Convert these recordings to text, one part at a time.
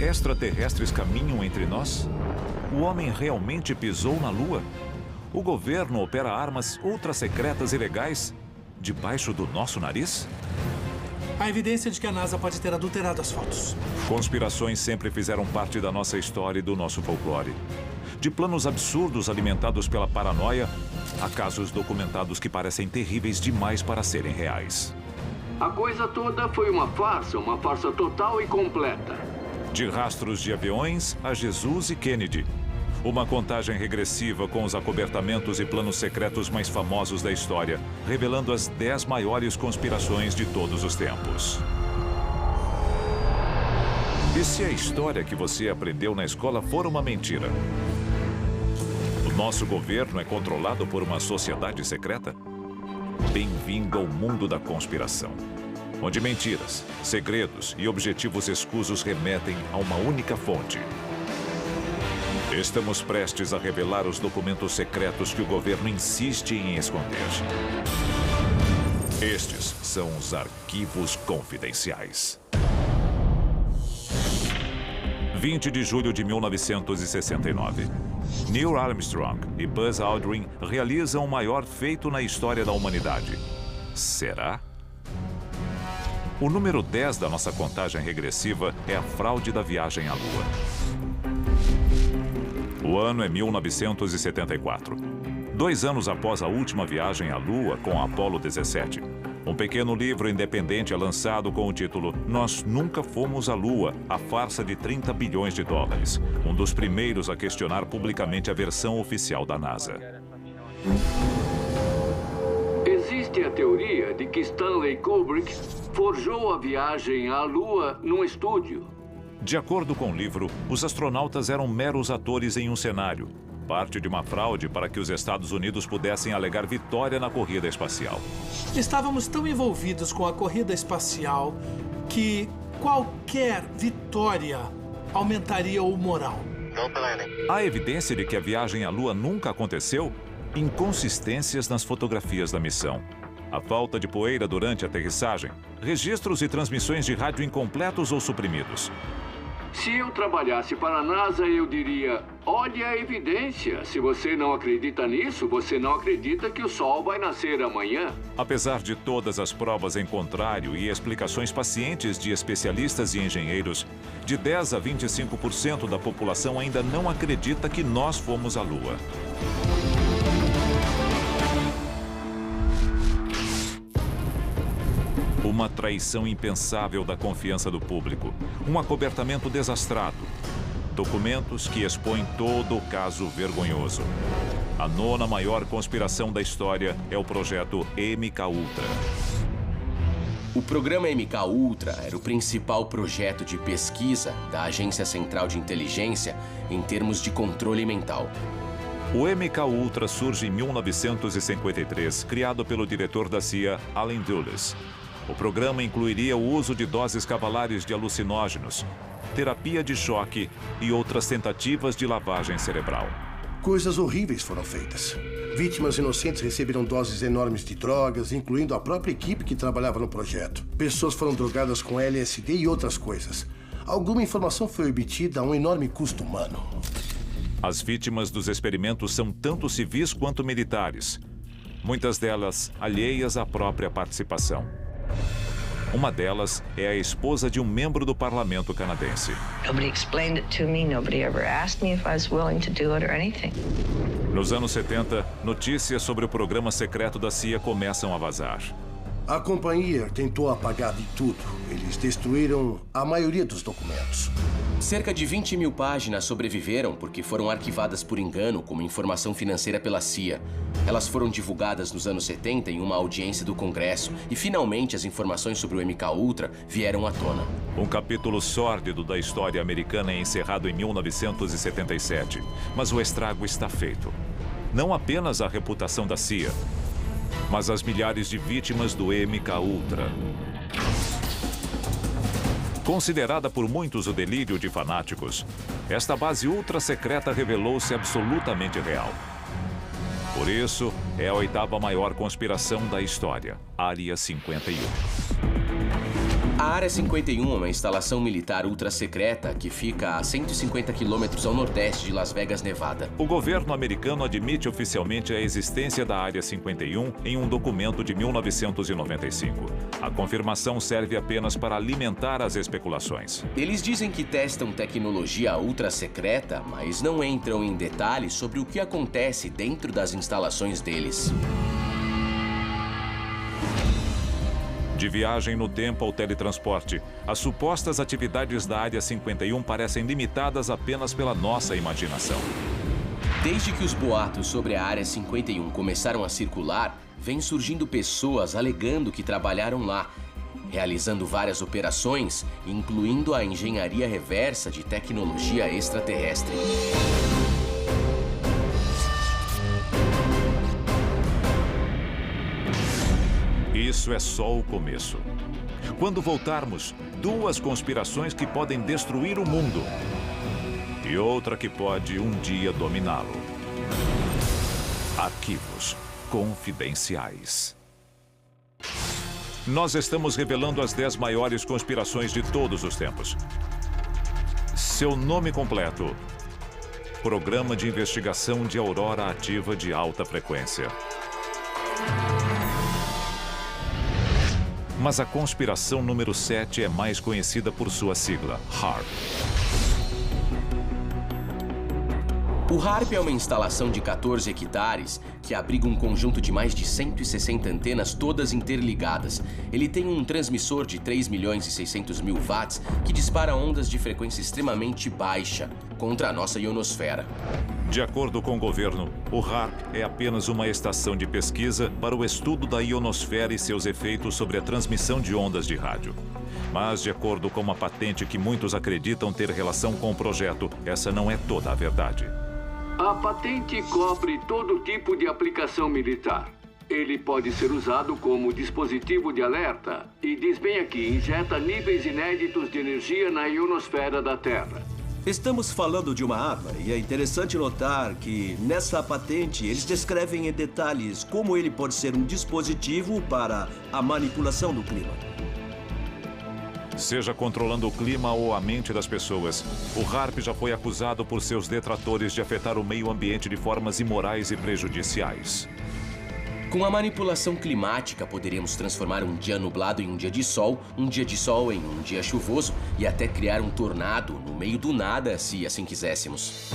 Extraterrestres caminham entre nós? O homem realmente pisou na Lua? O governo opera armas ultra-secretas e legais debaixo do nosso nariz? Há evidência de que a NASA pode ter adulterado as fotos. Conspirações sempre fizeram parte da nossa história e do nosso folclore. De planos absurdos alimentados pela paranoia, há casos documentados que parecem terríveis demais para serem reais. A coisa toda foi uma farsa total e completa. De rastros de aviões a Jesus e Kennedy. Uma contagem regressiva com os acobertamentos e planos secretos mais famosos da história, revelando as 10 maiores conspirações de todos os tempos. E se a história que você aprendeu na escola for uma mentira? O nosso governo é controlado por uma sociedade secreta? Bem-vindo ao mundo da conspiração, onde mentiras, segredos e objetivos escusos remetem a uma única fonte. Estamos prestes a revelar os documentos secretos que o governo insiste em esconder. Estes são os arquivos confidenciais. 20 de julho de 1969. Neil Armstrong e Buzz Aldrin realizam o maior feito na história da humanidade. Será? O número 10 da nossa contagem regressiva é a fraude da viagem à Lua. O ano é 1974. 2 anos após a última viagem à Lua com a Apollo 17. Um pequeno livro independente é lançado com o título Nós Nunca Fomos à Lua, a farsa de 30 bilhões de dólares. Um dos primeiros a questionar publicamente a versão oficial da NASA. Existe a teoria de que Stanley Kubrick forjou a viagem à Lua num estúdio. De acordo com o livro, os astronautas eram meros atores em um cenário, parte de uma fraude para que os Estados Unidos pudessem alegar vitória na corrida espacial. Estávamos tão envolvidos com a corrida espacial que qualquer vitória aumentaria o moral. Há evidência de que a viagem à Lua nunca aconteceu? Inconsistências nas fotografias da missão. A falta de poeira durante a aterrissagem. Registros e transmissões de rádio incompletos ou suprimidos. Se eu trabalhasse para a NASA, eu diria, olha a evidência. Se você não acredita nisso, você não acredita que o Sol vai nascer amanhã. Apesar de todas as provas em contrário e explicações pacientes de especialistas e engenheiros, de 10 a 25% da população ainda não acredita que nós fomos à Lua. Uma traição impensável da confiança do público. Um acobertamento desastrado. Documentos que expõem todo o caso vergonhoso. A 9ª maior conspiração da história é o projeto MKUltra. O programa MKUltra era o principal projeto de pesquisa da Agência Central de Inteligência em termos de controle mental. O MKUltra surge em 1953, criado pelo diretor da CIA, Allen Dulles. O programa incluiria o uso de doses cavalares de alucinógenos, terapia de choque e outras tentativas de lavagem cerebral. Coisas horríveis foram feitas. Vítimas inocentes receberam doses enormes de drogas, incluindo a própria equipe que trabalhava no projeto. Pessoas foram drogadas com LSD e outras coisas. Alguma informação foi obtida a um enorme custo humano. As vítimas dos experimentos são tanto civis quanto militares. Muitas delas alheias à própria participação. Uma delas é a esposa de um membro do parlamento canadense. Nobody explained it to me, nobody ever asked me if I was willing to do it or anything. Nos anos 70, notícias sobre o programa secreto da CIA começam a vazar. A companhia tentou apagar de tudo. Eles destruíram a maioria dos documentos. Cerca de 20 mil páginas sobreviveram porque foram arquivadas por engano como informação financeira pela CIA. Elas foram divulgadas nos anos 70 em uma audiência do Congresso e, finalmente, as informações sobre o MKUltra vieram à tona. Um capítulo sórdido da história americana é encerrado em 1977, mas o estrago está feito. Não apenas a reputação da CIA, mas as milhares de vítimas do MKUltra. Considerada por muitos o delírio de fanáticos, esta base ultra-secreta revelou-se absolutamente real. Por isso, é a 8ª maior conspiração da história, Área 51. A Área 51 é uma instalação militar ultra-secreta que fica a 150 quilômetros ao nordeste de Las Vegas, Nevada. O governo americano admite oficialmente a existência da Área 51 em um documento de 1995. A confirmação serve apenas para alimentar as especulações. Eles dizem que testam tecnologia ultra-secreta, mas não entram em detalhes sobre o que acontece dentro das instalações deles. De viagem no tempo ao teletransporte, as supostas atividades da Área 51 parecem limitadas apenas pela nossa imaginação. Desde que os boatos sobre a Área 51 começaram a circular, vêm surgindo pessoas alegando que trabalharam lá, realizando várias operações, incluindo a engenharia reversa de tecnologia extraterrestre. Isso é só o começo. Quando voltarmos, duas conspirações que podem destruir o mundo e outra que pode um dia dominá-lo. Arquivos confidenciais. Nós estamos revelando as 10 maiores conspirações de todos os tempos. Seu nome completo: Programa de Investigação de Aurora Ativa de Alta Frequência. Mas a conspiração número 7 é mais conhecida por sua sigla, HAARP. O HAARP é uma instalação de 14 hectares que abriga um conjunto de mais de 160 antenas todas interligadas. Ele tem um transmissor de 3.600.000 watts que dispara ondas de frequência extremamente baixa contra a nossa ionosfera. De acordo com o governo, o HAARP é apenas uma estação de pesquisa para o estudo da ionosfera e seus efeitos sobre a transmissão de ondas de rádio. Mas, de acordo com uma patente que muitos acreditam ter relação com o projeto, essa não é toda a verdade. A patente cobre todo tipo de aplicação militar. Ele pode ser usado como dispositivo de alerta e, diz bem aqui, injeta níveis inéditos de energia na ionosfera da Terra. Estamos falando de uma arma e é interessante notar que, nessa patente, eles descrevem em detalhes como ele pode ser um dispositivo para a manipulação do clima. Seja controlando o clima ou a mente das pessoas, o HAARP já foi acusado por seus detratores de afetar o meio ambiente de formas imorais e prejudiciais. Com a manipulação climática, poderíamos transformar um dia nublado em um dia de sol em um dia chuvoso e até criar um tornado no meio do nada, se assim quiséssemos.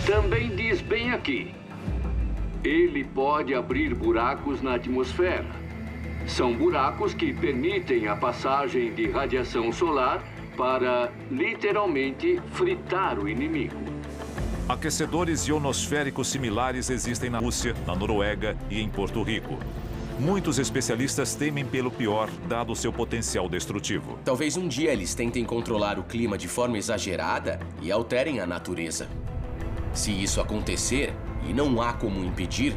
Também diz bem aqui, ele pode abrir buracos na atmosfera. São buracos que permitem a passagem de radiação solar para, literalmente, fritar o inimigo. Aquecedores ionosféricos similares existem na Rússia, na Noruega e em Porto Rico. Muitos especialistas temem pelo pior, dado seu potencial destrutivo. Talvez um dia eles tentem controlar o clima de forma exagerada e alterem a natureza. Se isso acontecer, e não há como impedir,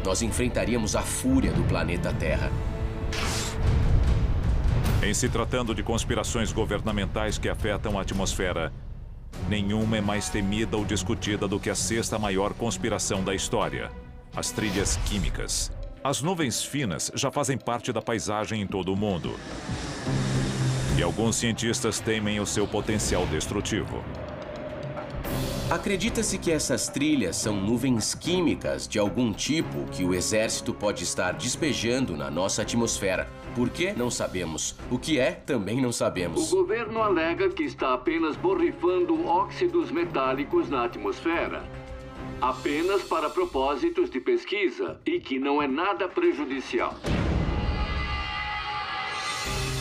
nós enfrentaríamos a fúria do planeta Terra. Em se tratando de conspirações governamentais que afetam a atmosfera, nenhuma é mais temida ou discutida do que a sexta maior conspiração da história: as trilhas químicas. As nuvens finas já fazem parte da paisagem em todo o mundo. E alguns cientistas temem o seu potencial destrutivo. Acredita-se que essas trilhas são nuvens químicas de algum tipo que o exército pode estar despejando na nossa atmosfera. Por quê? Não sabemos. O que é, também não sabemos. O governo alega que está apenas borrifando óxidos metálicos na atmosfera, apenas para propósitos de pesquisa e que não é nada prejudicial.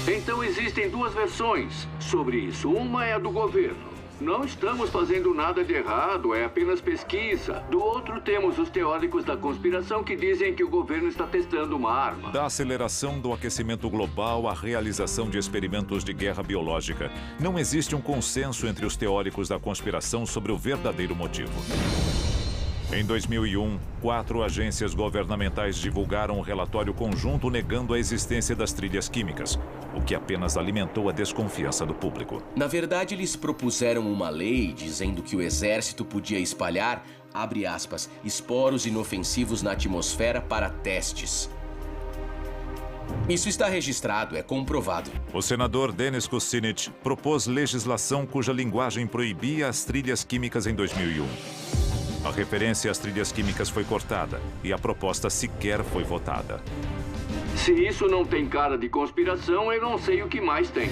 Então existem duas versões sobre isso. Uma é a do governo. Não estamos fazendo nada de errado, é apenas pesquisa. Do outro, temos os teóricos da conspiração que dizem que o governo está testando uma arma. Da aceleração do aquecimento global à realização de experimentos de guerra biológica, não existe um consenso entre os teóricos da conspiração sobre o verdadeiro motivo. Em 2001, 4 agências governamentais divulgaram um relatório conjunto negando a existência das trilhas químicas, o que apenas alimentou a desconfiança do público. Na verdade, eles propuseram uma lei dizendo que o exército podia espalhar, abre aspas, esporos inofensivos na atmosfera para testes. Isso está registrado, é comprovado. O senador Dennis Kucinich propôs legislação cuja linguagem proibia as trilhas químicas em 2001. A referência às trilhas químicas foi cortada e a proposta sequer foi votada. Se isso não tem cara de conspiração, eu não sei o que mais tem.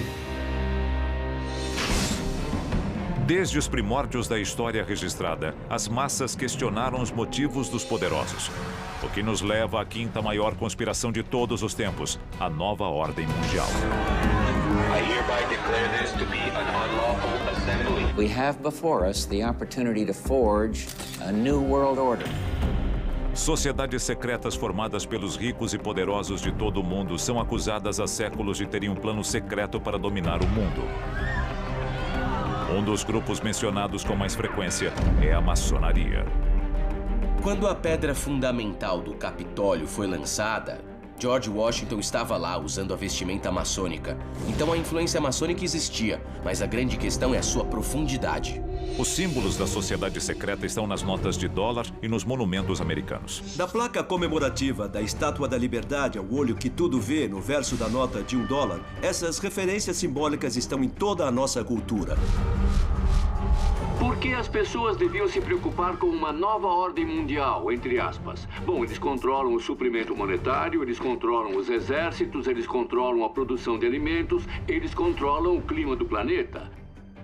Desde os primórdios da história registrada, as massas questionaram os motivos dos poderosos. O que nos leva à quinta maior conspiração de todos os tempos, a nova ordem mundial. I hereby declare this to be an unlawful assembly. We have before us the opportunity to forge a new world order. Sociedades secretas formadas pelos ricos e poderosos de todo o mundo são acusadas há séculos de terem um plano secreto para dominar o mundo. Um dos grupos mencionados com mais frequência é a maçonaria. Quando a pedra fundamental do Capitólio foi lançada, George Washington estava lá usando a vestimenta maçônica. Então a influência maçônica existia, mas a grande questão é a sua profundidade. Os símbolos da sociedade secreta estão nas notas de dólar e nos monumentos americanos. Da placa comemorativa da Estátua da Liberdade ao olho que tudo vê no verso da nota de $1, essas referências simbólicas estão em toda a nossa cultura. Por que as pessoas deviam se preocupar com uma nova ordem mundial, entre aspas? Bom, eles controlam o suprimento monetário, eles controlam os exércitos, eles controlam a produção de alimentos, eles controlam o clima do planeta.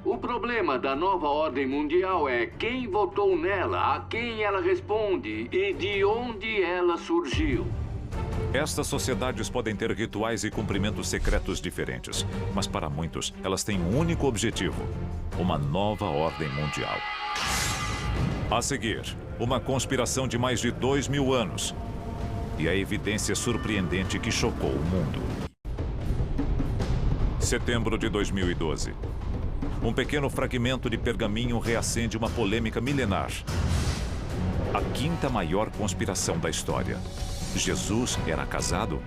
O problema da nova ordem mundial é quem votou nela, a quem ela responde e de onde ela surgiu. Estas sociedades podem ter rituais e cumprimentos secretos diferentes, mas para muitos, elas têm um único objetivo: uma nova ordem mundial. A seguir, uma conspiração de mais de 2000 anos e a evidência surpreendente que chocou o mundo. Setembro de 2012. Um pequeno fragmento de pergaminho reacende uma polêmica milenar. A quinta maior conspiração da história. Jesus era casado?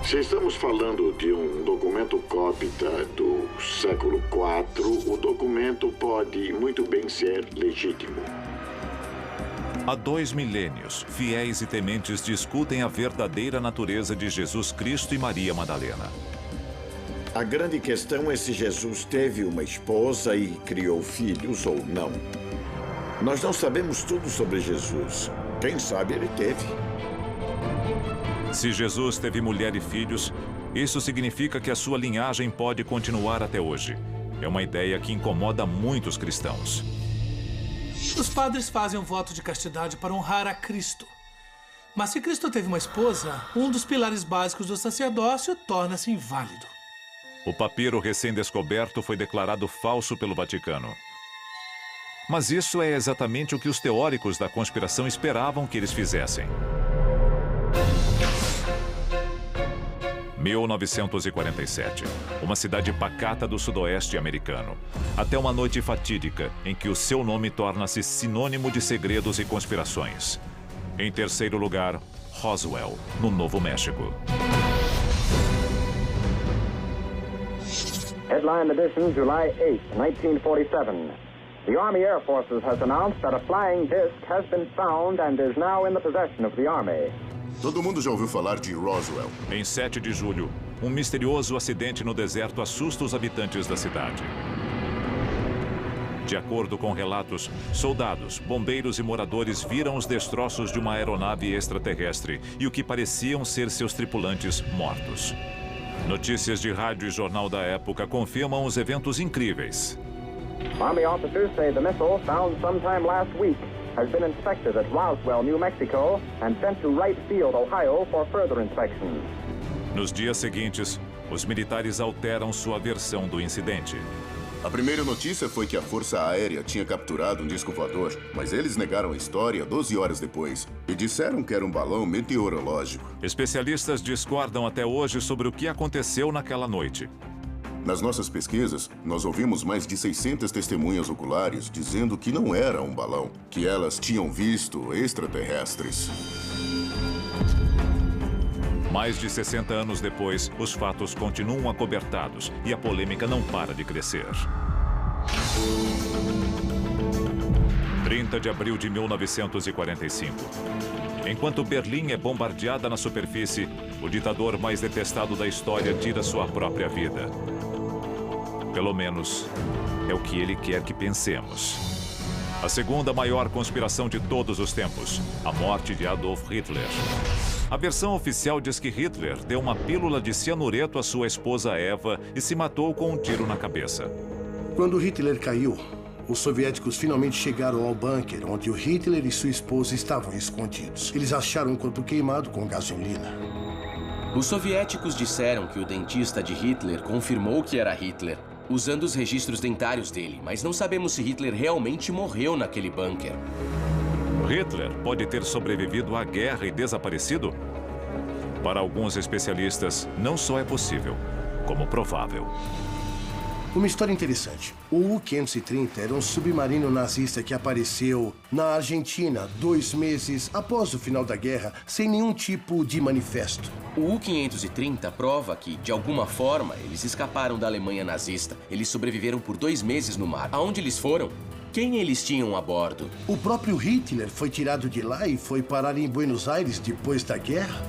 Se estamos falando de um documento cópita do século IV, o documento pode muito bem ser legítimo. Há 2 milênios, fiéis e tementes discutem a verdadeira natureza de Jesus Cristo e Maria Madalena. A grande questão é se Jesus teve uma esposa e criou filhos ou não. Nós não sabemos tudo sobre Jesus. Quem sabe ele teve. Se Jesus teve mulher e filhos, isso significa que a sua linhagem pode continuar até hoje. É uma ideia que incomoda muitos cristãos. Os padres fazem um voto de castidade para honrar a Cristo. Mas se Cristo teve uma esposa, um dos pilares básicos do sacerdócio torna-se inválido. O papiro recém-descoberto foi declarado falso pelo Vaticano. Mas isso é exatamente o que os teóricos da conspiração esperavam que eles fizessem. 1947, uma cidade pacata do sudoeste americano. Até uma noite fatídica em que o seu nome torna-se sinônimo de segredos e conspirações. Em terceiro lugar, Roswell, no Novo México. Headline edition, July 8, 1947. The Army Air Forces has announced that a flying disc has been found and is now in the possession of the Army. Todo mundo já ouviu falar de Roswell. Em 7 de julho, um misterioso acidente no deserto assusta os habitantes da cidade. De acordo com relatos, soldados, bombeiros e moradores viram os destroços de uma aeronave extraterrestre e o que pareciam ser seus tripulantes mortos. Notícias de rádio e jornal da época confirmam os eventos incríveis. Army officers say the missile found sometime last week has been inspected at Roswell, New Mexico, and sent to Wright Field, Ohio, for further inspection. Nos dias seguintes, os militares alteram sua versão do incidente. A primeira notícia foi que a Força Aérea tinha capturado um disco voador, mas eles negaram a história 12 horas depois e disseram que era um balão meteorológico. Especialistas discordam até hoje sobre o que aconteceu naquela noite. Nas nossas pesquisas, nós ouvimos mais de 600 testemunhas oculares dizendo que não era um balão, que elas tinham visto extraterrestres. Mais de 60 anos depois, os fatos continuam acobertados e a polêmica não para de crescer. 30 de abril de 1945. Enquanto Berlim é bombardeada na superfície, o ditador mais detestado da história tira sua própria vida. Pelo menos, é o que ele quer que pensemos. A segunda maior conspiração de todos os tempos, a morte de Adolf Hitler. A versão oficial diz que Hitler deu uma pílula de cianureto à sua esposa Eva e se matou com um tiro na cabeça. Quando Hitler caiu, os soviéticos finalmente chegaram ao bunker onde o Hitler e sua esposa estavam escondidos. Eles acharam um corpo queimado com gasolina. Os soviéticos disseram que o dentista de Hitler confirmou que era Hitler, usando os registros dentários dele, mas não sabemos se Hitler realmente morreu naquele bunker. Hitler pode ter sobrevivido à guerra e desaparecido? Para alguns especialistas, não só é possível, como provável. Uma história interessante. O U-530 era um submarino nazista que apareceu na Argentina 2 meses após o final da guerra, sem nenhum tipo de manifesto. O U-530 prova que, de alguma forma, eles escaparam da Alemanha nazista. Eles sobreviveram por 2 meses no mar. Aonde eles foram? Quem eles tinham a bordo? O próprio Hitler foi tirado de lá e foi parar em Buenos Aires depois da guerra?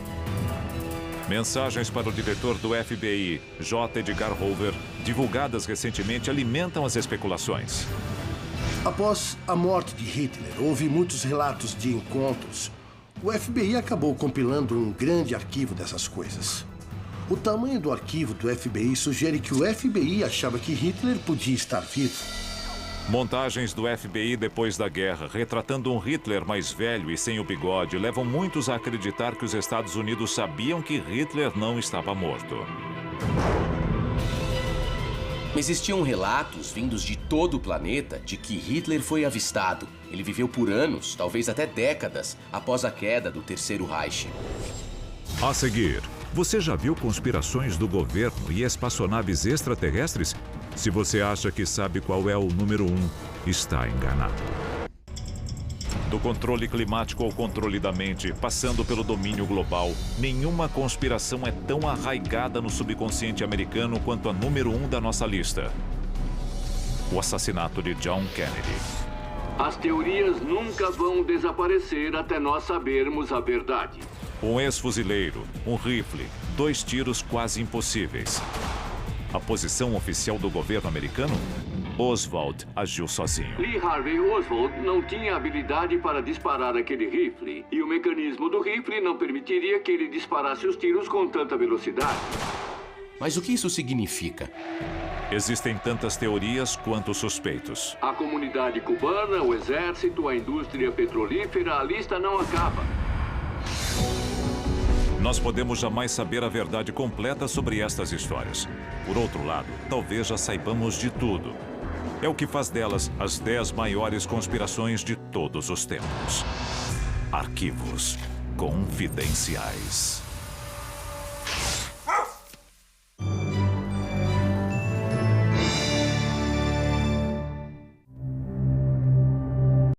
Mensagens para o diretor do FBI, J. Edgar Hoover, divulgadas recentemente, alimentam as especulações. Após a morte de Hitler, houve muitos relatos de encontros. O FBI acabou compilando um grande arquivo dessas coisas. O tamanho do arquivo do FBI sugere que o FBI achava que Hitler podia estar vivo. Montagens do FBI depois da guerra, retratando um Hitler mais velho e sem o bigode, levam muitos a acreditar que os Estados Unidos sabiam que Hitler não estava morto. Existiam relatos vindos de todo o planeta de que Hitler foi avistado. Ele viveu por anos, talvez até décadas, após a queda do Terceiro Reich. A seguir, você já viu conspirações do governo e espaçonaves extraterrestres? Se você acha que sabe qual é o número 1, está enganado. Do controle climático ao controle da mente, passando pelo domínio global, nenhuma conspiração é tão arraigada no subconsciente americano quanto a número 1 da nossa lista: o assassinato de John Kennedy. As teorias nunca vão desaparecer até nós sabermos a verdade. Um ex-fuzileiro, um rifle, 2 tiros quase impossíveis. A posição oficial do governo americano? Oswald agiu sozinho. Lee Harvey Oswald não tinha habilidade para disparar aquele rifle, e o mecanismo do rifle não permitiria que ele disparasse os tiros com tanta velocidade. Mas o que isso significa? Existem tantas teorias quanto suspeitos. A comunidade cubana, o exército, a indústria petrolífera, a lista não acaba. Nós podemos jamais saber a verdade completa sobre estas histórias. Por outro lado, talvez já saibamos de tudo. É o que faz delas as 10 maiores conspirações de todos os tempos. Arquivos confidenciais.